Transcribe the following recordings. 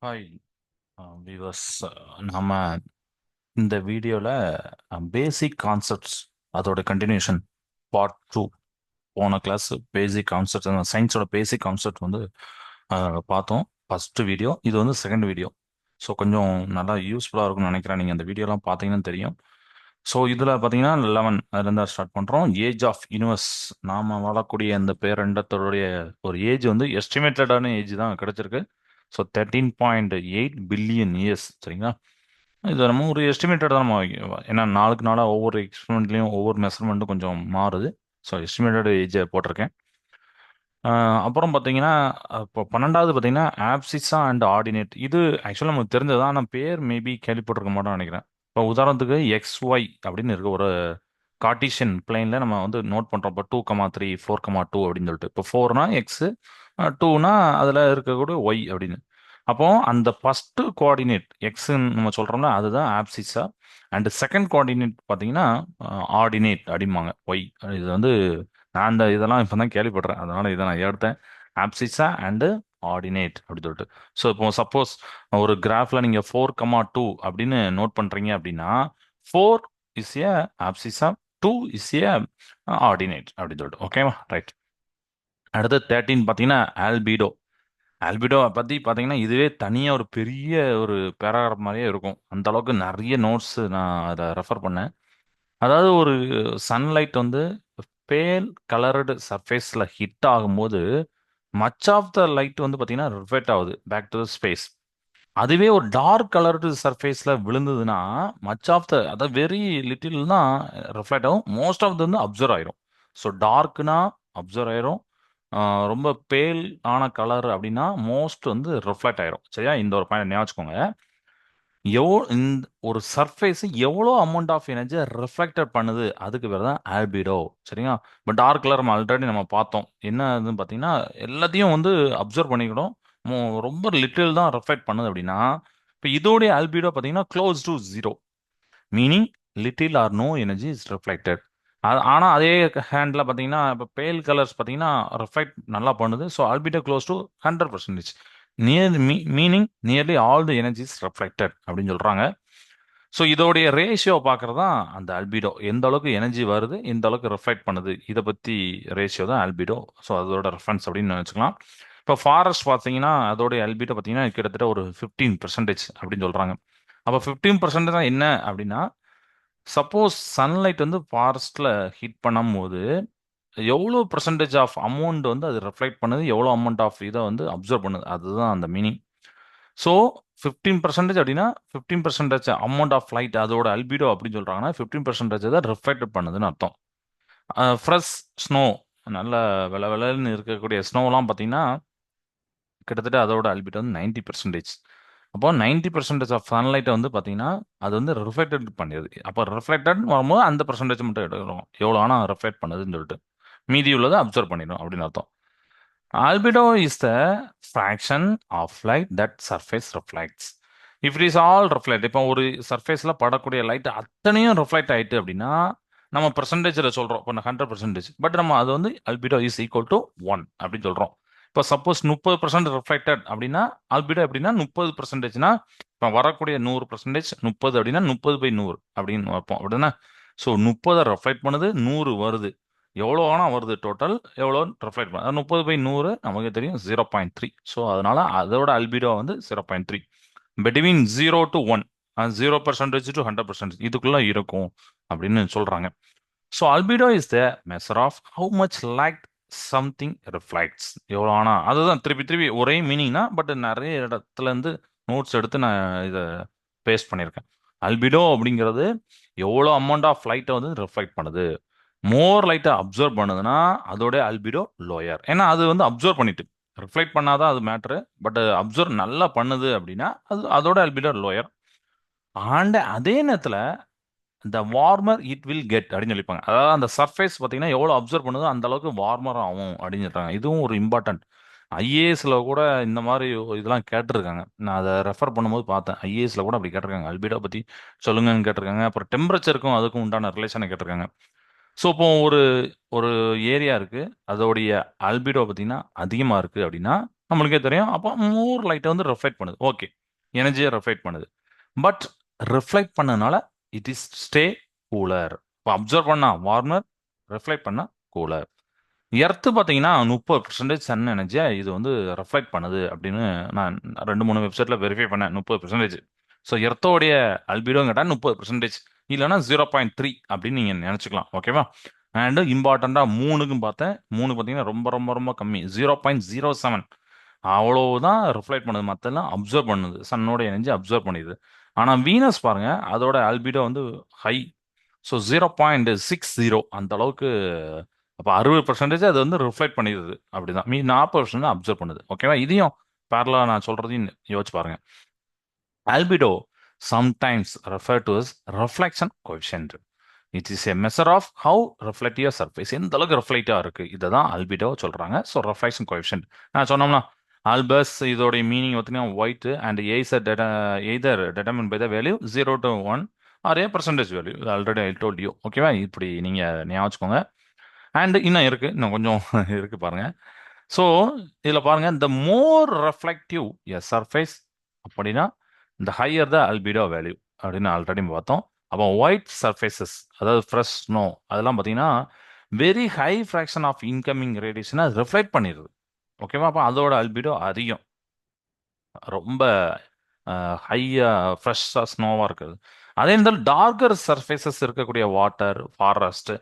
Hi விவஸ். நம்ம இந்த வீடியோவில் பேசிக் கான்செப்ட்ஸ் அதோட கண்டினியூஷன் பார்ட் 2. போன கிளாஸ் பேசிக் கான்செப்ட் சயின்ஸோட பேசிக் கான்செப்ட் வந்து பார்த்தோம். ஃபர்ஸ்ட் வீடியோ இது வந்து செகண்ட் வீடியோ. ஸோ கொஞ்சம் நல்லா யூஸ்ஃபுல்லாக இருக்கும்னு நினைக்கிறேன். நீங்கள் அந்த வீடியோலாம் பார்த்தீங்கன்னு தெரியும். ஸோ இதில் பார்த்தீங்கன்னா 11 அதுலேருந்து ஸ்டார்ட் பண்ணுறோம். ஏஜ் ஆஃப் யூனிவர்ஸ், நாம் வாழக்கூடிய இந்த பேரண்டத்தோடைய ஒரு ஏஜ் வந்து எஸ்டிமேட்டடான ஏஜ் தான் கிடைச்சிருக்கு. So 13.8 billion years. சரிங்களா? இது நம்ம ஒரு எஸ்டிமேட்டட் தான் நம்ம ஏன்னா நாளுக்கு நாளாக ஒவ்வொரு எக்ஸ்பெரிமெண்ட்லையும் ஒவ்வொரு மெஷர்மெண்ட்டும் கொஞ்சம் மாறுது. ஸோ எஸ்டிமேட்டட் ஏஜை போட்டிருக்கேன். அப்புறம் பார்த்தீங்கன்னா இப்போ 12வது பார்த்தீங்கன்னா ஆப்சிஸா அண்ட் ஆர்டினேட். இது ஆக்சுவலாக நமக்கு தெரிஞ்சதான், ஆனால் பேர் மேபி கேள்விப்பட்டிருக்க மாட்டோம்னு நினைக்கிறேன். இப்போ உதாரணத்துக்கு XY அப்படின்னு இருக்க ஒரு கார்ட்டீசியன் பிளேனில் நம்ம வந்து நோட் பண்ணுறோம். இப்போ 2,3 4,2 அப்படின்னு சொல்லிட்டு, இப்போ 4னா எக்ஸு, 2னா அதில் இருக்கக்கூடிய ஒய் அப்படின்னு. அப்போ அந்த ஃபர்ஸ்ட் கோஆர்டினேட் எக்ஸ்ன்னு நம்ம சொல்கிறோம்ல, அதுதான் ஆப்சிஸா. அண்ட் செகண்ட் கோஆர்டினேட் பார்த்தீங்கன்னா ஆர்டினேட் அப்படிம்பாங்க, ஒய். இது வந்து நான் இந்த இதெல்லாம் இப்போ தான் கேள்விப்படுறேன், அதனால இதை நான் எடுத்தேன். ஆப்சிஸா அண்டு ஆர்டினேட் அப்படி சொல்லிட்டு. ஸோ இப்போ சப்போஸ் ஒரு கிராஃபில் நீங்கள் 4,2 அப்படின்னு நோட் பண்ணுறீங்க அப்படின்னா, 4 is a abscissa, 2 is a ordinate அப்படின்னு சொல்லிட்டு. ஓகேவா? ரைட். அடுத்து 13 பார்த்தீங்கன்னா ஆல்பிடோ. ஆல்பிடோ பற்றி பார்த்தீங்கன்னா இதுவே தனியாக ஒரு பெரிய ஒரு பேராகிராஃப் மாதிரியே இருக்கும். அந்த அளவுக்கு நிறைய நோட்ஸ் நான் அதை ரெஃபர் பண்ணேன். அதாவது ஒரு சன்லைட் வந்து பேல் கலர்டு சர்ஃபேஸில் ஹிட் ஆகும்போது மச் ஆஃப் த லைட் வந்து பார்த்தீங்கன்னா ரிஃப்ளெக்ட் ஆகுது பேக் டு த ஸ்பேஸ். அதுவே ஒரு டார்க் கலர்டு சர்ஃபேஸில் விழுந்ததுன்னா மச் ஆஃப் த, அதாவது வெரி லிட்டில் தான் ரிஃப்ளெக்ட் ஆகும், மோஸ்ட் ஆஃப் த வந்து அப்சர்வ் ஆயிரும். ஸோ டார்க்னா அப்சர்வ் ஆயிரும், ரொம்ப பேல் ஆன கலர் அப்படின்னா மோஸ்ட் வந்து ரிஃப்ளெக்ட் ஆயிரும். சரியா? இந்த ஒரு பாயிண்ட் ஞாபகம் வச்சுக்கோங்க. இந்த ஒரு சர்ஃபேஸ் எவ்வளோ அமௌண்ட் ஆஃப் எனர்ஜி ரிஃப்ளெக்டட் பண்ணுது, அதுக்கு பேர் தான் ஆல்பிடோ. சரிங்களா? இப்போ டார்க் கலர் நம்ம ஆல்ரெடி நம்ம பார்த்தோம். என்ன இதுன்னு பார்த்தீங்கன்னா எல்லாத்தையும் வந்து அப்சர்வ் பண்ணிக்கிடும், ரொம்ப லிட்டில் தான் ரிஃப்ளெக்ட் பண்ணுது அப்படின்னா, இப்போ இதோடைய ஆல்பிடோ பார்த்தீங்கன்னா close to zero. Meaning little or no energy is reflected. ஆனால் அதே ஹேண்டில் பார்த்தீங்கன்னா இப்போ பேல் கலர்ஸ் பார்த்தீங்கன்னா ரிஃப்ளெக்ட் நல்லா பண்ணுது. So albedo close to 100%. Near meaning nearly all the energies reflected அப்படின்னு சொல்கிறாங்க. ஸோ இதோடைய ரேஷியோ பார்க்குறது தான் அந்த ஆல்பிடோ. எந்த அளவுக்கு எனர்ஜி வருது, எந்த அளவுக்கு ரிஃப்ளெக்ட் பண்ணுது, இதை பற்றி ரேஷியோ தான் ஆல்பிடோ. ஸோ அதோட ரெஃபரன்ஸ் அப்படின்னு நினச்சிக்கலாம். இப்போ ஃபாரஸ்ட் பார்த்தீங்கன்னா அதோடைய ஆல்பிடோ பார்த்தீங்கன்னா கிட்டத்தட்ட ஒரு 15% அப்படின்னு சொல்கிறாங்க. அப்போ 15% தான் என்ன அப்படின்னா, சப்போஸ் சன்லைட் வந்து ஃபாரஸ்ட்டில் ஹிட் பண்ணும்போது எவ்வளோ பர்சன்டேஜ் ஆஃப் அமௌண்ட் வந்து அது ரெஃப்ளெக்ட் பண்ணுது, எவ்வளோ அமௌண்ட் ஆஃப் இதை வந்து அப்சர்வ் பண்ணுது, அதுதான் அந்த மீனிங். ஸோ 15% அப்படின்னா 15% அமௌண்ட் ஆஃப் லைட் அதோட அல்பிடோ அப்படின்னு சொல்கிறாங்கன்னா 15% தான் ரிஃப்ளெக்ட் பண்ணுதுன்னு அர்த்தம். ஃப்ரெஷ் ஸ்னோ, நல்ல வெள வெளன்னு இருக்கக்கூடிய ஸ்னோலாம் பார்த்தீங்கன்னா கிட்டத்தட்ட அதோட அல்பிடோ வந்து 90%. அப்போ 90% ஆஃப் சன்லைட்டை வந்து பார்த்தீங்கன்னா அது வந்து ரிஃப்ளெக்டட் பண்ணிடுது. அப்போ ரிஃப்ளெக்டட் வரும்போது அந்த பர்சன்டேஜ் மட்டும் எடுக்கிறோம், எவ்வளோ ஆனால் ரிஃப்ளெக்ட் பண்ணுதுன்னு சொல்லிட்டு. மீதி உள்ளதை அப்சர்வ் பண்ணிடும் அப்படின்னு அர்த்தம். Albedo is the fraction of light that surface reflects. If it is all reflect, இப்போ ஒரு சர்ஃபேஸில் படக்கூடிய லைட் அத்தனையும் ரிஃப்ளெக்ட் ஆயிட்டு அப்படின்னா நம்ம பர்சன்டேஜில் சொல்கிறோம். இப்போ 100%, பட் நம்ம அது வந்து அல்பிடோ இஸ் ஈக்குவல் டு 1 அப்படின்னு சொல்கிறோம். இப்போ சப்போஸ் 30% ரிஃப்ளெக்டட் அப்படின்னா அல்பிடோ எப்படின்னா 30%னா இப்போ வரக்கூடிய 100% 30 அப்படின்னா 30/100 அப்படின்னு வைப்போம் அப்படின்னா. ஸோ 30 ரெஃப்ளெக்ட் பண்ணுது, 100 வருது, எவ்வளோ ஆனால் வருது, டோட்டல் எவ்வளோ ரிஃப்ளெக்ட் பண்ண 30/100 நமக்கு தெரியும் 0.3. ஸோ அதனால அதோட அல்பிடோ வந்து 0.3. பிட்வீன் 0 to 1, 0% to 100% இதுக்குள்ள இருக்கும் அப்படின்னு சொல்றாங்க. So albedo is the measure of how much light something reflects. எவ்வளோ ஆனால் அதுதான் திருப்பி திருப்பி ஒரே மீனிங்னா, பட் நிறைய இடத்துல இருந்து நோட்ஸ் எடுத்து நான் இதை பேஸ்ட் பண்ணியிருக்கேன். அல்பிடோ அப்படிங்கிறது எவ்வளோ அமௌண்ட் ஆஃப் லைட்டை வந்து ரிஃப்ளெக்ட் பண்ணுது. மோர் லைட்டை அப்சர்வ் பண்ணுதுன்னா அதோட அல்பிடோ லோயர். ஏன்னா அது வந்து அப்சர்வ் பண்ணிட்டு ரிஃப்ளெக்ட் பண்ணாதான் அது மேட்ரு, பட் அப்சர்வ் நல்லா பண்ணுது அப்படின்னா அது அதோட அல்பிடோ லோயர். அண்ட் அதே நேரத்தில் இந்த வார்மர் இட் வில் கெட் அப்படின்னு சொல்லிப்பாங்க. அதாவது அந்த சர்ஃபேஸ் பார்த்தீங்கன்னா எவ்வளோ அப்சர்வ் பண்ணுதோ அந்த அளவுக்கு வார்மர் ஆகும் அப்படின்னு சொல்றாங்க. இதுவும் ஒரு இம்பார்ட்டன்ட். ஐஏஎஸ்ல கூட இந்த மாதிரி இதெல்லாம் கேட்டிருக்காங்க. நான் அதை ரெஃபர் பண்ணும்போது பார்த்தேன், ஐஏஎஸ்ல கூட அப்படி கேட்டிருக்காங்க. அல்பிடோ பற்றி சொல்லுங்கன்னு கேட்டிருக்காங்க. அப்புறம் டெம்பரேச்சருக்கும் அதுக்கும் உண்டான ரிலேஷனை கேட்டிருக்காங்க. ஸோ இப்போ ஒரு ஒரு ஏரியா இருக்கு, அதோடைய அல்பிடோ பார்த்தீங்கன்னா அதிகமாக இருக்கு அப்படின்னா நம்மளுக்கே தெரியும். அப்போ மோர் லைட்டை வந்து ரிஃப்ளெக்ட் பண்ணுது. ஓகே, எனர்ஜியை ரிஃப்ளெக்ட் பண்ணுது. பட் ரிஃப்ளெக்ட் பண்ணனால இட் இஸ் ஸ்டே கூலர். இப்போ அப்சர்வ் பண்ணா வார்மர், ரிஃப்ளெக்ட் பண்ணா கூலர். எர்த்து பார்த்தீங்கன்னா 30% சன் எனர்ஜியா இது வந்து ரெஃப்ளெக்ட் பண்ணுது அப்படின்னு நான் 2 3 வெப்சைட்ல வெரிஃபை பண்ணேன். 30%. ஸோ எர்த்தோடைய அல்பிடோன்னு கேட்டால் 30%, இல்லைன்னா 0.3 அப்படின்னு நீங்கள் நினச்சிக்கலாம். ஓகேவா? அண்ட் இம்பார்ட்டண்ட்டாக மூணுக்கும் பார்த்தேன். மூணு பார்த்தீங்கன்னா ரொம்ப ரொம்ப ரொம்ப கம்மி, 0.07. அவ்வளவுதான் ரிஃப்ளெக்ட் பண்ணுது, மற்றெல்லாம் அப்சர்வ் பண்ணுது, சன்னோட எனர்ஜி அப்சர்வ் பண்ணிடுது. ஆனால் வீனஸ் பாருங்க, அதோட அல்பிடோ வந்து ஹை. ஸோ 0.60 அந்த அளவுக்கு. அப்போ 60% அது வந்து ரிஃப்ளெக்ட் பண்ணிடுது. அப்படிதான் மீ 40% அப்சர்வ் பண்ணுது. ஓகேவா? இதையும் பேரலா நான் சொல்றதையும் யோசிச்சு பாருங்க. Albedo sometimes refer to as reflection coefficient. It is a measure of how reflective surface, எந்த அளவுக்கு ரிஃப்ளெக்டா இருக்கு, இதை தான் ஆல்பிடோ சொல்றாங்க. ஸோ ரிஃப்ளெக்ஷன் கோஎஃபிஷியன்ட் நான் சொன்னோம்னா, ஆல்பஸ் இதோடைய மீனிங் பார்த்தீங்கன்னா white and either determined by the value 0 to 1 or a percentage value. Already I told you. ஓகேவா? இப்படி நீங்க ஞாபகம் வச்சுக்கோங்க. அண்ட் இன்னும் இருக்கு, இன்னும் கொஞ்சம் இருக்கு பாருங்க. ஸோ இதில் பாருங்க, the more reflective a surface அப்படின்னா the higher the albedo value அப்படின்னு ஆல்ரெடி பார்த்தோம். அப்போ ஒயிட் சர்ஃபேசஸ், அதாவது ஃப்ரெஷ் ஸ்னோ, அதெல்லாம் பார்த்தீங்கன்னா very high fraction of incoming ரேடியேஷனை ரிஃப்ளெக்ட் பண்ணிடுது. ஓகேவா? அப்போ அதோட அல்பிடோ அதிகம், ரொம்ப ஹையா ஃப்ரெஷ்ஷாக ஸ்னோவாக இருக்குது. அதே இருந்தாலும் டார்க்கர் சர்ஃபேசஸ் இருக்கக்கூடிய வாட்டர், ஃபாரஸ்ட்,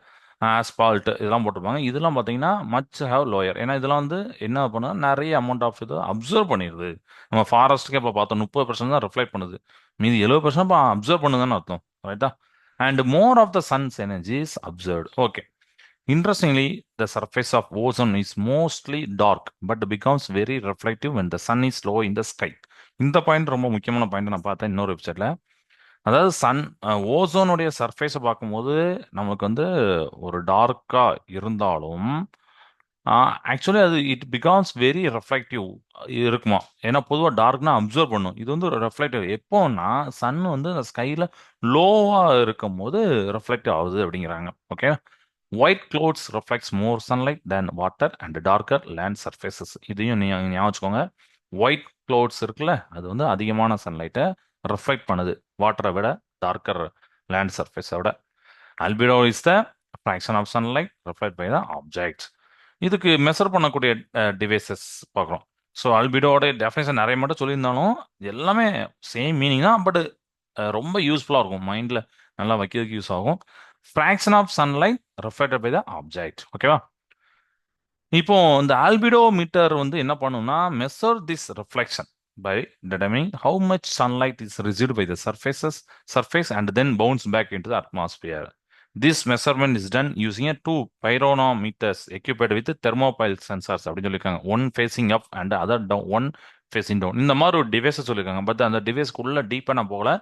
ஆஸ்பால்ட் இதெல்லாம் போட்டிருப்பாங்க. இதெல்லாம் பார்த்தீங்கன்னா மச் ஹேவ் லோயர். ஏன்னா இதெல்லாம் வந்து என்ன பண்ணுது, நிறைய அமௌண்ட் ஆஃப் இது அப்சர்வ் பண்ணிடுது. நம்ம ஃபாரஸ்ட்டுக்கே இப்போ பார்த்தோம் 30% தான் ரிஃப்ளெக்ட் பண்ணுது, மீதி 70% இப்போ அப்சர்வ் பண்ணுதுன்னு அர்த்தம். ரைட்டா? And more of the sun's energy is absorbed. Okay. Interestingly, the surface of ozone is mostly dark but becomes very reflective when the sun is low in the sky. இந்த point ரொம்ப முக்கியமான point நான் பார்த்தேன் இன்னொரு வெப்சைட்ல. அதாவது ஓசோனுடைய சர்ஃபேஸை பார்க்கும்போது நமக்கு வந்து ஒரு டார்க்கா இருந்தாலும் ஆக்சுவலி அது இட் பிகாம்ஸ் வெரி ரெஃப்ளெக்டிவ் இருக்குமா. ஏன்னா பொதுவாக டார்க்னா அப்சர்வ் பண்ணும், இது வந்து ரெஃப்ளெக்டிவ் எப்போன்னா சன் வந்து அந்த ஸ்கைல லோவா இருக்கும் போது ரெஃப்ளெக்ட் ஆகுது அப்படிங்கிறாங்க. Okay. White clothes reflects more sunlight than water and darker land surfaces. இதையும் நீ ஞாபகம் வச்சுக்கோங்க. ஒயிட் க்ளோத்ஸ் இருக்குல்ல, அது வந்து அதிகமான சன்லைட்டை ரிஃப்ளெக்ட் பண்ணுது வாட்டரை விட, டார்க்கர் லேண்ட் சர்ஃபேஸை விட. Albedo is the fraction of sunlight reflect by the object. இதுக்கு மெஷர் பண்ணக்கூடிய டிவைசஸ் பார்க்குறோம். ஸோ அல்பிடோட டெஃபினேஷன் நிறைய மட்டும் சொல்லியிருந்தாலும் எல்லாமே சேம் மீனிங் தான். பட் ரொம்ப யூஸ்ஃபுல்லாக இருக்கும், மைண்டில் நல்லா வைக்கிறதுக்கு யூஸ் ஆகும். Fraction of sunlight reflected by the object. ஓகேவா? இப்போ இந்த ஆல்பிடோ மீட்டர் வந்து என்ன பண்ணும்னா measure this reflection by determining how much sunlight is received by the surface and then bounce back into the atmosphere. This measurement is done using a two pyranometers equipped with thermopile sensors அப்படின்னு சொல்லியிருக்காங்க. One facing up and other down, one facing down. இந்த மாதிரி ஒரு டிவைஸை சொல்லியிருக்காங்க. But அந்த டிவைஸ்க்குள்ள டீப்பாக நான் போகல.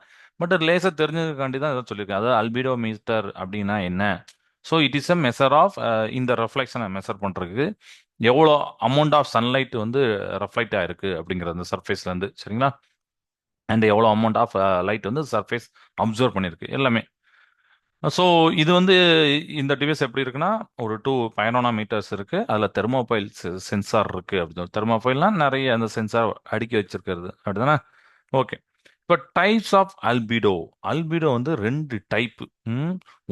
பட் லேசர் தெரிஞ்சதுக்காண்டி தான் இதை சொல்லியிருக்காங்க. அதாவது அல்பிடோ மீட்டர் அப்படின்னா என்ன? So it is a measure of, இந்த ரெஃப்ளெக்ஷனை மெஷர் பண்ணுறதுக்கு எவ்வளோ அமௌண்ட் ஆஃப் சன்லைட் வந்து ரெஃப்ளெக்ட் ஆயிருக்கு அப்படிங்கிற அந்த சர்ஃபேஸ்லேருந்து. சரிங்களா? அண்ட் எவ்வளோ அமௌண்ட் ஆஃப் லைட் வந்து சர்ஃபேஸ் அப்சர்வ் பண்ணியிருக்கு எல்லாமே. ஸோ இது வந்து இந்த டிவைஸ் எப்படி இருக்குன்னா, ஒரு 2 பைனோனாமீட்டர்ஸ் இருக்கு, அதில் தெர்மோபைல் சென்சார் இருக்கு. அப்படி தெர்மோபைல்னா நிறைய அந்த சென்சார் அடுக்கி வச்சிருக்கிறது, அப்படிதானே? ஓகே. இப்போ டைப்ஸ் ஆஃப் அல்பிடோ. அல்பிடோ வந்து 2 டைப்.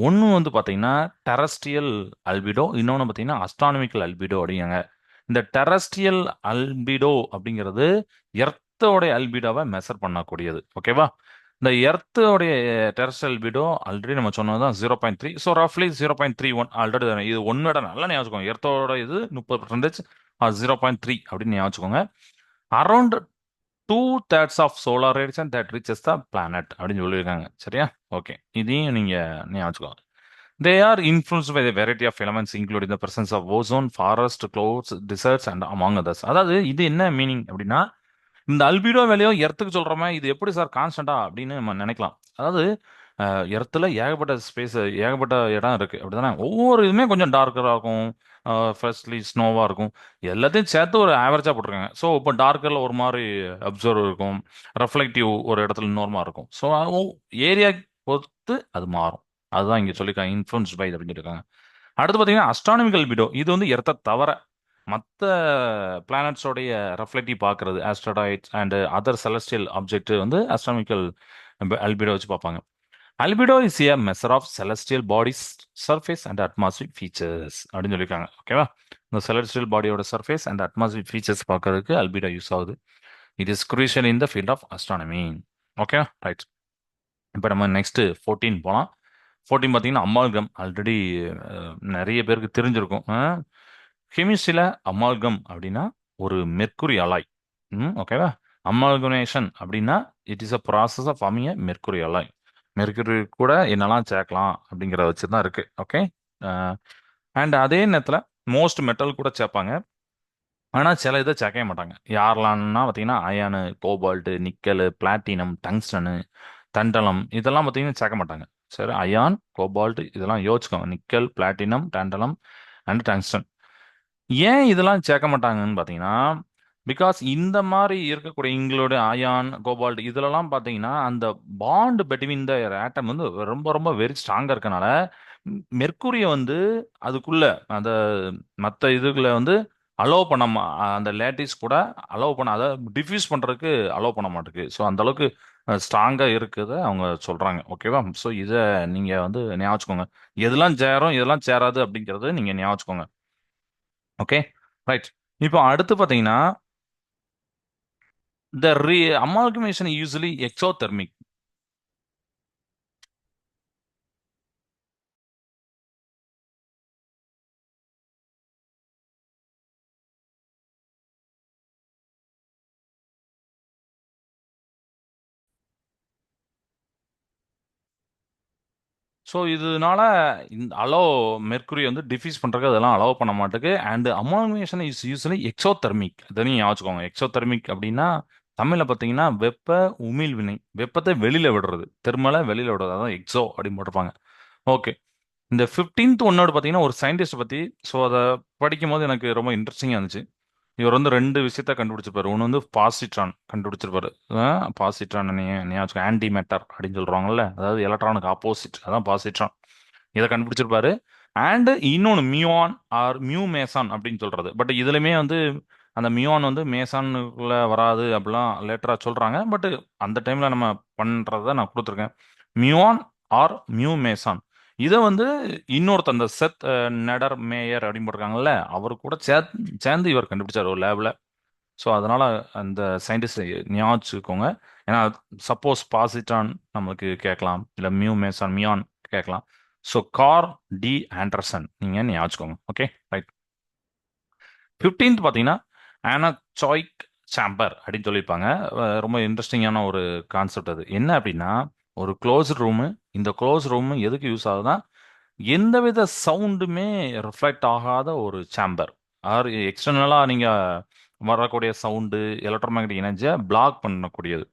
ஒன்று வந்து பார்த்தீங்கன்னா டெரஸ்ட்ரியல் அல்பிடோ, இன்னொன்று பார்த்தீங்கன்னா அஸ்ட்ரானமிக்கல் அல்பிடோ அப்படிங்காங்க. இந்த டெரஸ்ட்ரியல் அல்பிடோ அப்படிங்கிறது எர்த்தோடைய அல்பிடோவை மெஷர் பண்ணக்கூடியது. ஓகேவா? இந்த எர்த்தோடைய டெரஸ்ட்ரியல் அல்பிடோ ஆல்ரெடி நம்ம சொன்னது தான் 0.3. ஸோ ரஃப்லி 0.31 ஆல்ரெடி. இது ஒன்னோட நல்லா ஞாபகம் வச்சுக்கோங்க. எர்த்தோட இது 30% 0.3 அப்படின்னு ஞாபகம் வச்சுக்கோங்க. Around 2/3 of solar radiation that reaches the planet அப்படின்னு சொல்லியிருக்காங்க. சரியா? ஓகே. இதையும் நீங்க ஞாபகம் வச்சுக்கோங்க. They are influenced by a variety of elements including the presence of ozone, forest, clouds, deserts and among others. அதாவது இது என்ன மீனிங் அப்படின்னா, இந்த அல்பிடோ வேலையோ எர்த்துக்கு சொல்ற மாதிரி இது எப்படி சார் கான்ஸ்டன்டா அப்படின்னு நம்ம நினைக்கலாம். அதாவது எர்த்தில் ஏகப்பட்ட ஸ்பேஸ், ஏகப்பட்ட இடம் இருக்கு, அப்படிதானே? ஒவ்வொரு இதுவுமே கொஞ்சம் டார்க்கராக இருக்கும், ஃபர்ஸ்ட்லி ஸ்னோவாக இருக்கும். எல்லாத்தையும் சேர்த்து ஒரு ஆவரேஜாக போட்டிருக்காங்க. ஸோ இப்போ டார்க்கரில் ஒரு மாதிரி அப்சர்வ் இருக்கும், ரெஃப்ளெக்டிவ் ஒரு இடத்துல இன்னொரு மாதிரி இருக்கும். ஸோ ஏரியா பொறுத்து அது மாறும். அதுதான் இங்கே சொல்லியிருக்காங்க, இன்ஃப்ளூன்ஸ் பை அப்படின்னு சொல்லியிருக்காங்க. அடுத்து பார்த்தீங்கன்னா அஸ்ட்ரானமிக்கல் அல்பிடோ. இது வந்து எர்த்தை தவிர மற்ற பிளானட்ஸோடைய ரெஃப்ளெக்டிவ் பார்க்கறது asteroids and other celestial object வந்து அஸ்ட்ரானமிக்கல் அல்பிடோ வச்சு பார்ப்பாங்க. Albedo is a measure of celestial bodies surface and atmospheric features அப்படின்னு சொல்லியிருக்காங்க. ஓகேவா? இந்த celestial பாடியோட சர்ஃபேஸ் அண்ட் atmospheric ஃபீச்சர்ஸ் பார்க்கறதுக்கு அல்பிடோ யூஸ் ஆகுது. It is crucial in the field of astronomy. Okay, right. இப்போ நம்ம நெக்ஸ்ட் 14 போகலாம். 14 பார்த்தீங்கன்னா அமால்கம். ஆல்ரெடி நிறைய பேருக்கு தெரிஞ்சிருக்கும். கெமிஸ்ட்ரியில் அமால்கம் அப்படின்னா ஒரு மெர்க்குரி அலாய். ஓகேவா? அமால்கனேஷன் அப்படின்னா it is a process of forming a mercury alloy. Mercury கூட என்னெல்லாம் சேர்க்கலாம் அப்படிங்கிறத வச்சு தான் இருக்கு. ஓகே. அண்ட் அதே நேரத்தில் மோஸ்ட் மெட்டல் கூட சேர்ப்பாங்க. ஆனால் சில இதை சேர்க்கவே மாட்டாங்க. யாரெல்லாம்னா பார்த்தீங்கன்னா iron, cobalt, nickel, platinum, tungsten, tantalum இதெல்லாம் பார்த்தீங்கன்னா சேர்க்க மாட்டாங்க. சரி, அயான், கோபால்ட் இதெல்லாம் யோசிச்சுக்கோங்க. Nickel, platinum, tantalum and tungsten. ஏன் இதெல்லாம் சேர்க்க மாட்டாங்கன்னு பார்த்தீங்கன்னா, பிகாஸ் இந்த மாதிரி இருக்கக்கூடிய எங்களுடைய அயான், கோபால்ட் இதுலலாம் பார்த்தீங்கன்னா அந்த பாண்ட் பிட்வீன் த ஆட்டம் வந்து ரொம்ப ரொம்ப வெரி ஸ்ட்ராங்காக இருக்கனால மெர்க்குரியை வந்து அதுக்குள்ள அந்த மற்ற இதுகளை வந்து அலோவ் பண்ண அந்த லேட்டிஸ் கூட அலோவ் பண்ண அதை டிஃப்யூஸ் பண்ணுறதுக்கு அலோவ் பண்ண மாட்டேங்குது. ஸோ அந்த அளவுக்கு ஸ்ட்ராங்காக இருக்குது அவங்க சொல்கிறாங்க. ஓகேவா? ஸோ இதை நீங்கள் வந்து ஞாபகம் வச்சுக்கோங்க. எதெல்லாம் சேரும் எதெல்லாம் சேராது அப்படிங்கிறது நீங்கள் ஞாபகம் வச்சுக்கோங்க. Okay, right. இப்போ அடுத்து பார்த்தீங்கன்னா the amalgamation is usually exothermic. So இதனால இந்த மெர்க்குரி வந்து டிஃப்யூஸ் பண்ணுறதுக்கு அதெல்லாம் அலோவ் பண்ண மாட்டேங்குது. And amalgamation is usually exothermic. இதையும் ஞாபகம். எக்ஸோதெர்மிக் அப்படின்னா தமிழில் பார்த்தீங்கன்னா வெப்ப உமிழ்வினை, வெப்பத்தை வெளியில் விடுறது, தெர்மலை வெளியில் விடுறது, அதான் எக்ஸோ அப்படின்னு போட்டிருப்பாங்க. ஓகே. இந்த 15th ஒன்னோடு பார்த்தீங்கன்னா ஒரு சயின்டிஸ்ட் பற்றி. ஸோ அதை படிக்கும் போது எனக்கு ரொம்ப இன்ட்ரெஸ்டிங்காக இருந்துச்சு. இவர் வந்து ரெண்டு விஷயத்த கண்டுபிடிச்சிருப்பாரு. ஒன்று வந்து பாசிட்ரான் கண்டுபிடிச்சிருப்பாரு. பாசிட்ரான் ஞாபகம் ஆன்டி மேட்டர் அப்படின்னு சொல்றாங்கல்ல, அதாவது எலக்ட்ரானுக்கு ஆப்போசிட், அதான் பாசிட்ரான். இதை கண்டுபிடிச்சிருப்பாரு. அண்ட் இன்னொன்று மியூஆன் ஆர் மியூ மேசான் அப்படின்னு சொல்றது. பட் இதுலையுமே வந்து அந்த மியூஆன் வந்து மேசானுக்குள்ள வராது அப்படிலாம் லேட்டரா சொல்றாங்க. பட் அந்த டைம்ல நம்ம பண்றத நான் கொடுத்துருக்கேன். மியூஆன் ஆர் மியூ மேசான். இதை வந்து இன்னொருத்த அந்த செத் நெடர் மேயர் அப்படின்னு போட்டிருக்காங்கல்ல, அவர் கூட சேர்ந்து இவர் கண்டுபிடிச்சார் ஒரு லேப்ல. ஸோ அதனால அந்த சயின்டிஸ்ட் ஞாபகம் வச்சுக்கோங்க. ஏன்னா சப்போஸ் பாசிட்டான் நமக்கு கேட்கலாம், இல்லை மியூ மேசான் மியான் கேட்கலாம். ஸோ கார் டி ஆண்டர்சன் நீங்கள் ஞாபகம் வச்சுக்கோங்க. Okay, right. 15th பார்த்தீங்கன்னா ஆனசாய்க் சாம்பர் அப்படின்னு சொல்லியிருப்பாங்க. ரொம்ப இன்ட்ரெஸ்டிங்கான ஒரு கான்செப்ட். அது என்ன அப்படின்னா ஒரு க்ளோஸ் ரூமு. இந்த க்ளோஸ் ரூமு எதுக்கு யூஸ் ஆகுதுன்னா எந்தவித சவுண்டுமே ரிஃப்ளெக்ட் ஆகாத ஒரு சேம்பர். ஆர் எக்ஸ்டர்னலாக நீங்கள் வரக்கூடிய சவுண்டு எலக்ட்ரோமேக்னெட்டிக் எனர்ஜியை பிளாக் பண்ணக்கூடியது.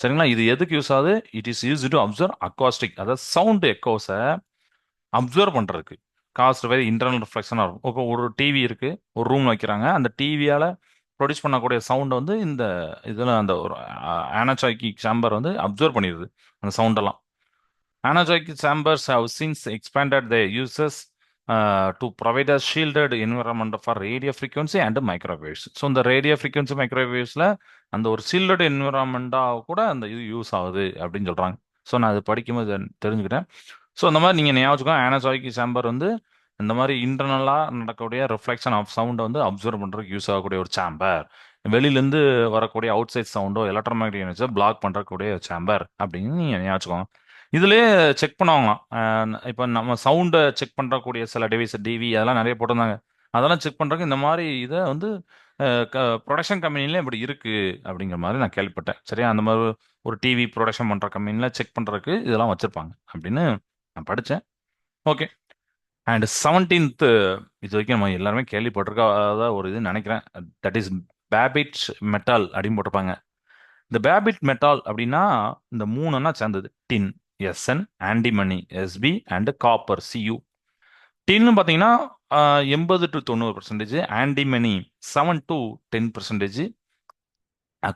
சரிங்களா? இது எதுக்கு யூஸ் ஆகுது? It is use to observe acoustic, அதாவது சவுண்டு எக்கோஸை அப்சர்வ் பண்ணுறதுக்கு. காஸ்ட் வெரி இன்டர்னல் ரிஃப்ளெக்ஷனாக இருக்கும். இப்போ ஒரு டிவி இருக்குது, ஒரு ரூம் வைக்கிறாங்க. அந்த டிவியால் ப்ரொடியூஸ் பண்ணக்கூடிய சவுண்டை வந்து இந்த இதில் அந்த ஒரு ஆனசாய்க்கிக் சேம்பர் வந்து அப்சர்வ் பண்ணிடுது அந்த சவுண்டெல்லாம். Anechoic chambers have since expanded their uses to provide a shielded environment for radio frequency and microwaves. So இந்த ரேடியோ ஃப்ரீக்வன்சி மைக்ரோவேவ்ஸில் அந்த ஒரு ஷீல்டட் என்விரான்மெண்ட்டாக கூட அந்த இது யூஸ் ஆகுது அப்படின்னு சொல்கிறாங்க. ஸோ நான் அது படிக்கும்போது தெரிஞ்சுக்கிட்டேன். ஸோ இந்த மாதிரி நீங்கள் ஞாபகம் ஆனசாய்க் சேம்பர் வந்து இந்த மாதிரி இன்டர்னலாக நடக்கக்கூடிய ரிஃப்ளெக்ஷன் ஆஃப் சவுண்டை வந்து அப்சர்வ் பண்ணுறதுக்கு யூஸ் ஆகக்கூடிய ஒரு சேம்பர். வெளியிலேருந்து வரக்கூடிய அவுட் சைட் சவுண்டோ எலக்ட்ரோமேக்னெட்டிக் எனர்ஜியோ பிளாக் பண்ணுறக்கூடிய சேம்பர் அப்படின்னு நீங்கள் ஞாபகம். இதுலயே செக் பண்ணுவாங்களாம். இப்போ நம்ம சவுண்டை செக் பண்ணுறக்கூடிய சில டிவைஸ் டிவி அதெல்லாம் நிறைய போட்டிருந்தாங்க. அதெல்லாம் செக் பண்ணுறதுக்கு இந்த மாதிரி இதை வந்து ப்ரொடக்ஷன் கம்பெனில இப்படி இருக்கு அப்படிங்கிற மாதிரி நான் கேள்விப்பட்டேன். சரியா? அந்த மாதிரி ஒரு டிவி ப்ரொடக்ஷன் பண்ணுற கம்பெனியில் செக் பண்ணுறதுக்கு இதெல்லாம் வச்சிருப்பாங்க அப்படின்னு நான் படித்தேன். ஓகே. அண்ட் 17th இது வரைக்கும் நம்ம எல்லாருமே கேள்விப்பட்டிருக்காத ஒரு இது நினைக்கிறேன். தட் இஸ் பேபிட் மெட்டால் அப்படின்னு போட்டிருப்பாங்க. இந்த பேபிட் மெட்டால் அப்படின்னா இந்த மூணுன்னா சேர்ந்தது. Tin SN, antimony SB and copper CU. Tin பார்த்தீங்கன்னா 80 to 90%, ஆன்டிமனி 7 to 10%,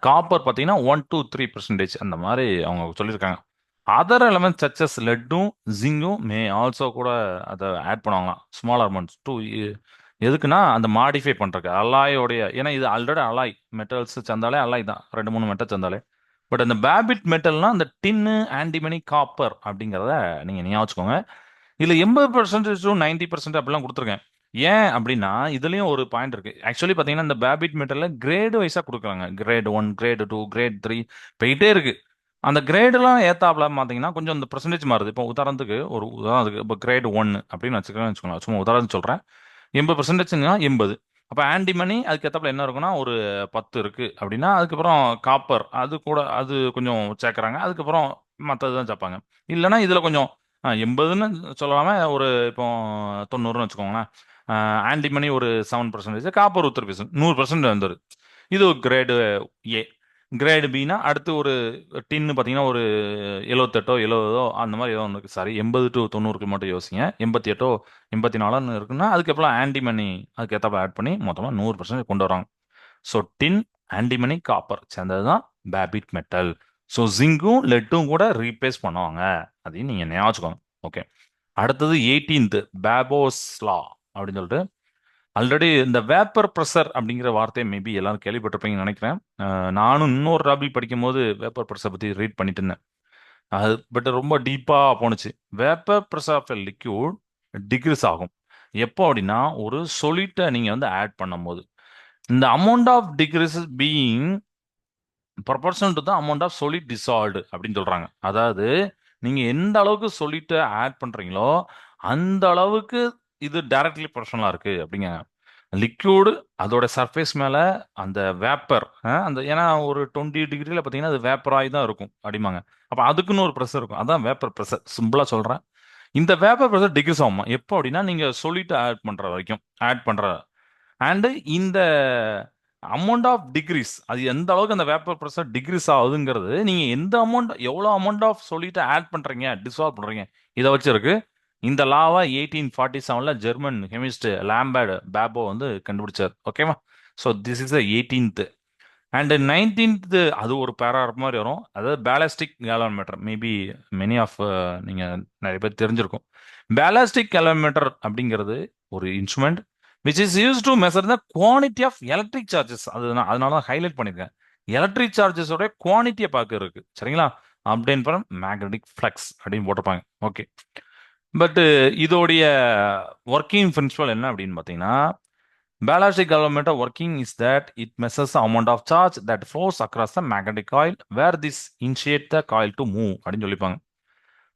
காப்பர் பார்த்தீங்கன்னா 1 to 3% அந்த மாதிரி அவங்க சொல்லியிருக்காங்க. அதர் எலமெண்ட் சச்சஸ் லெட்டும் ஜிங்கும் மே ஆல்சோ கூட அதை ஆட் பண்ணுவாங்களாம் ஸ்மால் அமௌண்ட்ஸ் டு எதுக்குன்னா அந்த மாடிஃபை பண்றதுக்கு அலாயோடைய, ஏன்னா இது ஆல்ரெடி அலாய் மெட்டல்ஸ் சேர்ந்தாலே அலாய் தான், 2 3 மெட்டல் சேர்ந்தாலே. பட் அந்த பேபிட் மெட்டல்னா அந்த டின்னு, ஆன்டிமனி, காப்பர் அப்படிங்கிறத நீங்க ஞாபகம் வச்சுக்கோங்க. இதுல 80% டு 90% அப்படிலாம் கொடுத்துருக்கேன். ஏன் அப்படின்னா இதுலயும் ஒரு பாயிண்ட் இருக்கு. ஆக்சுவலி பாத்தீங்கன்னா இந்த பேபிட் மெட்டல்ல கிரேடு வைஸா கொடுக்குறாங்க. கிரேட் 1, கிரேட் 2, கிரேட் 3 போயிட்டே இருக்கு. அந்த கிரேடெல்லாம் ஏத்தாப்புல பார்த்தீங்கன்னா கொஞ்சம் இந்த பெர்சன்டேஜ் மாறுது. இப்போ உதாரணத்துக்கு ஒரு உதாரணத்துக்கு இப்போ கிரேட் 1 அப்படின்னு வச்சுக்கோங்களேன். சும்மா உதாரணத்துக்கு சொல்றேன். 80%னா 80. அப்போ ஆன்டிமனி அதுக்கு ஏத்தாப்புல என்ன இருக்குன்னா ஒரு 10 இருக்கு அப்படின்னா, அதுக்கப்புறம் காப்பர் அது கூட அது கொஞ்சம் சேர்க்குறாங்க. அதுக்கப்புறம் மற்றது தான் சேர்ப்பாங்க. இல்லைன்னா இதுல கொஞ்சம் 80ன்னு சொல்லாம ஒரு இப்போ 90ன்னு வச்சுக்கோங்களேன். ஆன்டிமனி ஒரு 7%, காப்பர் ஒரு 3%, 100% வந்துரு. இது கிரேடு ஏ. கிரேடு பினா அடுத்து ஒரு டின்னு பார்த்தீங்கன்னா ஒரு 78ஓ 70ஓ அந்த மாதிரி ஏதோ ஒன்று இருக்கு. சாரி, 80 டு 90க்கு மட்டும் யோசிங்க. 88ஓ 84ன்னு இருக்குன்னா அதுக்கப்புறம் ஆன்டிமனி அதுக்கு ஏற்றப்ப ஆட் பண்ணி மொத்தமாக 100% கொண்டு வராங்க. ஸோ டின், ஆன்டிமனி, காப்பர் சேர்ந்தது தான் பேபிட் மெட்டல். ஸோ ஜிங்கும் லெட்டும் கூட ரீப்ளேஸ் பண்ணுவாங்க. அதையும் நீங்கள் ஞாபகம் வச்சுக்கோங்க. ஓகே. அடுத்தது 18th பேபோஸ் லா அப்படின்னு சொல்லிட்டு, ஆல்ரெடி இந்த வேப்பர் ப்ரெஷர் அப்படிங்கிற வார்த்தையை மேபி எல்லாரும் கேள்விப்பட்டிருப்பீங்கன்னு நினைக்கிறேன். நானும் இன்னொரு டாபிக் படிக்கும்போது வேப்பர் ப்ரெஷர் பற்றி ரீட் பண்ணிட்டு இருந்தேன். அது பட் ரொம்ப டீப்பாக போணுச்சு. Vapour pressure of a liquid decrease ஆகும் எப்போ அப்படின்னா ஒரு சொலிட்டை நீங்கள் வந்து ஆட் பண்ணும்போது. இந்த amount of decrease being proportional to the amount of solid dissolved அப்படின்னு சொல்றாங்க. அதாவது நீங்க எந்த அளவுக்கு சொல்லிட்டு ஆட் பண்றீங்களோ அந்த அளவுக்கு இது டைரக்ட்லி ப்ரொபோர்ஷனலா இருக்கு அப்படிங்க. லிக்யூடு அதோட சர்ஃபேஸ் மேல அந்த வேப்பர் அந்த ஏன்னா ஒரு 20 டிகிரில பார்த்தீங்கன்னா அது வேப்பர் ஆகி தான் இருக்கும் அப்படிமாங்க. அப்போ அதுக்குன்னு ஒரு ப்ரெஷர் இருக்கும். அதான் வேப்பர் ப்ரெஷர், சிம்பிளா சொல்றேன். இந்த வேப்பர் ப்ரெஷர் டிக்ரீஸ் ஆகுமா எப்போ அப்படின்னா நீங்க சொல்லிட்டு ஆட் பண்ற வரைக்கும் ஆட் பண்ற. அண்ட் இந்த அமௌண்ட் ஆஃப் டிகிரிஸ் அது எந்த அளவுக்கு அந்த வேப்பர் ப்ரெஷர் டிகிரிஸ் ஆகுதுங்கிறது நீங்க எந்த அமௌண்ட் எவ்வளோ அமௌண்ட் ஆஃப் சொல்லிட்டு ஆட் பண்றீங்க டிசால்வ் பண்றீங்க இதை வச்சிருக்கு. இந்த லாவை 1847ல ஜெர்மன் கெமிஸ்ட் லாம்பர்ட் பேபோ வந்து கண்டுபிடிச்சார். ஓகேவா? So this is 18th. And 19th அது ஒரு பேராகிராஃப் மாதிரி வரும். அதாவது ballistic galvanometer maybe many of நீங்க நிறைய பேர் தெரிஞ்சிருக்கும். பேலாஸ்டிக் கேலோமீட்டர் அப்படிங்கிறது ஒரு instrument which is use to measure the quantity of electric charges. அது அதனால தான் ஹைலைட் பண்ணியிருக்கேன். எலக்ட்ரிக் சார்ஜஸோட குவான்டிட்டியை பார்க்க இருக்கு. சரிங்களா? அப்படின்னு மேக்னெட்டிக் ஃப்ளக்ஸ் அப்படின்னு போட்டிருப்பாங்க. ஓகே. பட் இதோடைய ஒர்க்கிங் பிரின்சிபல் என்ன அப்படின்னு பார்த்தீங்கன்னா, பேலாஸ்டிக் galvanometer working is that it measures the amount of charge that flows across the magnetic coil where this initiate the coil to move அப்படின்னு சொல்லிப்பாங்க.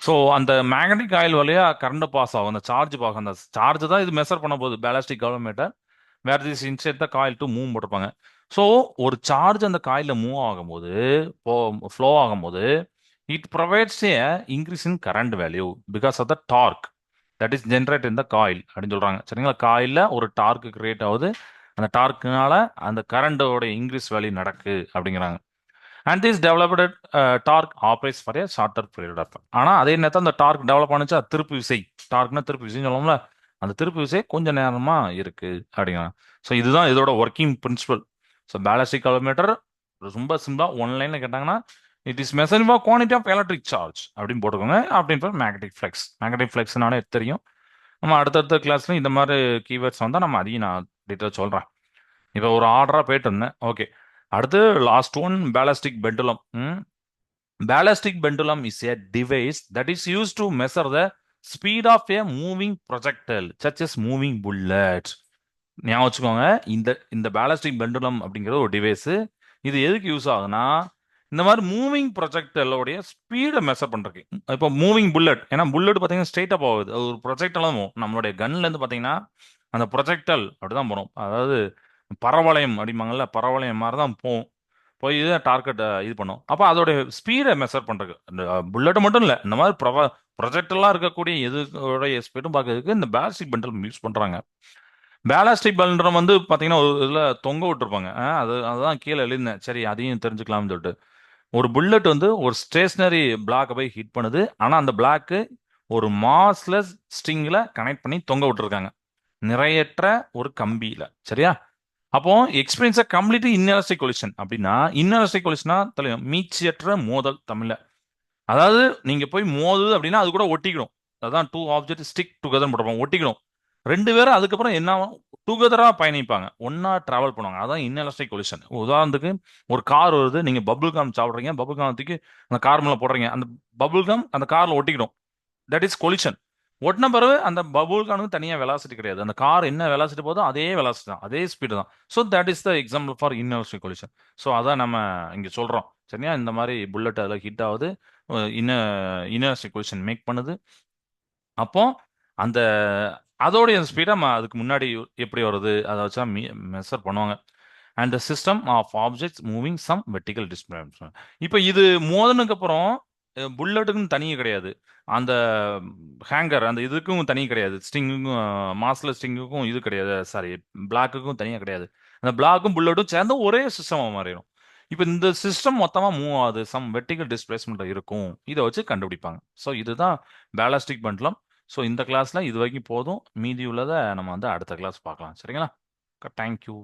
ஸோ அந்த மேக்னெட்டிக் காயில் வழியா current pass ஆகும், அந்த charge pass, அந்த charge தான் இது measure பண்ண போகுது ballistic galvanometer where this inside the coil to move போட்டிருப்பாங்க. ஸோ ஒரு சார்ஜ் அந்த காயிலில் மூவ் ஆகும்போது ஃப்ளோ ஆகும்போது it provides a increase in current value because of the torque that is generate in the coil அப்படின்னு சொல்றாங்க. சரிங்களா? காயிலில் ஒரு டார்க் கிரியேட் ஆகுது. அந்த டார்க்குனால அந்த கரண்டோட இன்க்ரீஸ் வேல்யூ நடக்கு அப்படிங்கிறாங்க. And this developed torque operates for a shorter period of. ஆனால் அதே நேரத்தில் அந்த டார்க் டெவலப் ஆனிச்சா திருப்பு விசை, டார்க்னா திருப்பு விசைன்னு சொல்லுவோம்ல, அந்த திருப்பு விசை கொஞ்ச நேரமா இருக்கு அப்படிங்கிறாங்க. ஸோ இதுதான் இதோட working principle. So ballistic galvanometer ரொம்ப சிம்பிளா ஒன் லைன்ல கேட்டாங்கன்னா it is measuring for quantity of electric charge அப்படின்னு போட்டுக்கோங்க. அப்படின்னு மேக்னெட்டிக் ஃப்ளக்ஸ். மேக்னெட்டிக் ஃப்ளக்ஸ்னாலே தெரியும். நம்ம அடுத்தடுத்த கிளாஸ்ல இந்த மாதிரி கீவேர்ட்ஸ் வந்தால் நம்ம அதையும் நான் டீட்டெயில் சொல்கிறேன். இப்போ ஒரு ஆர்டராக போயிட்டு இருந்தேன். ஓகே. அடுத்து last one ballistic pendulum. Ballistic pendulum is a device that is used to measure the speed of a moving projectile such as moving bullet. ஞாபகம் வச்சுக்கோங்க. இந்த இந்த பேலாஸ்டிக் பெண்டுலம் அப்படிங்கிறது ஒரு டிவைஸ். இது எதுக்கு யூஸ் ஆகுதுன்னா இந்த மாதிரி மூவிங் ப்ரொஜெக்டலோடைய ஸ்பீடை மெஷர் பண்றதுக்கு. இப்போ மூவிங் புல்லட், ஏன்னா புல்லட் பார்த்தீங்கன்னா ஸ்ட்ரெயிட்டாக போகுது, அது ஒரு ப்ரொஜெக்டல் தான் போகும். நம்மளுடைய கன்ல இருந்து பார்த்தீங்கன்னா அந்த ப்ரொஜெக்டல் அப்படிதான் போகும். அதாவது பரவளையம் அப்படிம்பாங்கல்ல, பரவளையம் மாதிரி தான் போகும். போய் டார்கெட் இது பண்ணும். அப்போ அதோட ஸ்பீடை மெஷர் பண்றதுக்கு இந்த புல்லட் மட்டும் இல்லை, இந்த மாதிரி ப்ரொஜெக்டெல்லாம் இருக்கக்கூடிய எதுடைய ஸ்பீடும் பார்க்கறதுக்கு இந்த பேலாஸ்டிக் பெண்டல் யூஸ் பண்றாங்க. பேலாஸ்டிக் பெண்டலம் வந்து பார்த்தீங்கன்னா ஒரு இதில் தொங்க விட்டுருப்பாங்க. அதுதான் கீழே எழுந்தேன். சரி, அதையும் தெரிஞ்சுக்கலாம்னு சொல்லிட்டு. ஒரு புல்லட் வந்து ஒரு ஸ்டேஷனரி பிளாக்கை போய் ஹிட் பண்ணுது. ஆனால் அந்த பிளாக்கு ஒரு மாஸ்லெஸ் ஸ்ட்ரிங்கில் கனெக்ட் பண்ணி தொங்க விட்டுருக்காங்க, நிறையற்ற ஒரு கம்பியில. சரியா? அப்போ எக்ஸ்பீரியன்ஸ் கம்ப்ளீட் இன்னெலாஸ்டிக் கொலிஷன் அப்படின்னா, இன்னெலாஸ்டிக் கொலிஷனா தெரியும், மீட்சியற்ற மோதல் தமிழ்ல. அதாவது நீங்க போய் மோதுது அப்படின்னா அது கூட ஒட்டிக்கணும். அதான் டூ ஆப்ஜெக்ட் ஸ்டிக் டுகெதர் போட்டுருப்போம், ஒட்டிக்கணும். 2 பேரும் அதுக்கப்புறம் என்ன ஆகும்? டுகெதரா பயணிப்பாங்க. ஒண்ணா டிராவல் பண்ணுவாங்க. அதான் இன்எலாஸ்டிக் கொலிஷன். உதாரணத்துக்கு ஒரு கார் வருது. நீங்க பபிள் கம் சாப்பிடுறீங்க. பபிள் கம் தூக்கி அந்த கார் மேல போடுறீங்க. அந்த பபிள் கம் அந்த கார்ல ஒட்டிக்கிடும். That is collision. ஒட்டின பிறகு அந்த பபுள் கானுக்கு தனியா வெலாசிட்டி கிடையாது. அந்த கார் என்ன வெலாசிட்டி போதோ அதே வெலாசிட்டி தான். அதே ஸ்பீடு தான். So that is the example for inversity collision. So அதான் நம்ம இங்க சொல்றோம். சரியா? இந்த மாதிரி புல்லட் அதில் ஹிட் ஆகுது. இன்ன இன்வெர்சிட்டி கொலிஷன் மேக் பண்ணுது. அப்போ அந்த அதோடைய ஸ்பீடை அதுக்கு முன்னாடி எப்படி வருது அதை வச்சா மெஷர் பண்ணுவாங்க. And the system of objects moving some vertical displacement. இப்போ இது மோதனுக்கு அப்புறம் புல்லட்டுக்கும் தனியே கிடையாது. அந்த ஹேங்கர் அந்த இதுக்கும் தனி கிடையாது. ஸ்ட்ரிங்குக்கும் மாஸ்ல ஸ்ட்ரிங்குக்கும் இது கிடையாது. சாரி, பிளாக்குக்கும் தனியாக கிடையாது. அந்த பிளாக்கும் புல்லட்டும் சேர்ந்து ஒரே சிஸ்டமாக மாறிடும். இப்போ இந்த சிஸ்டம் மொத்தமாக மூவ் ஆகுது. சம் வெர்டிகல் டிஸ்பிளேஸ்மெண்ட் இருக்கும். இதை வச்சு கண்டுபிடிப்பாங்க. ஸோ இதுதான் பேலாஸ்டிக் பண்ட்லம். ஸோ இந்த கிளாஸ்ல இது வரைக்கும் போதும். மீதி உள்ளதை நம்ம வந்து அடுத்த கிளாஸ் பார்க்கலாம். சரிங்களா? தேங்க்யூ.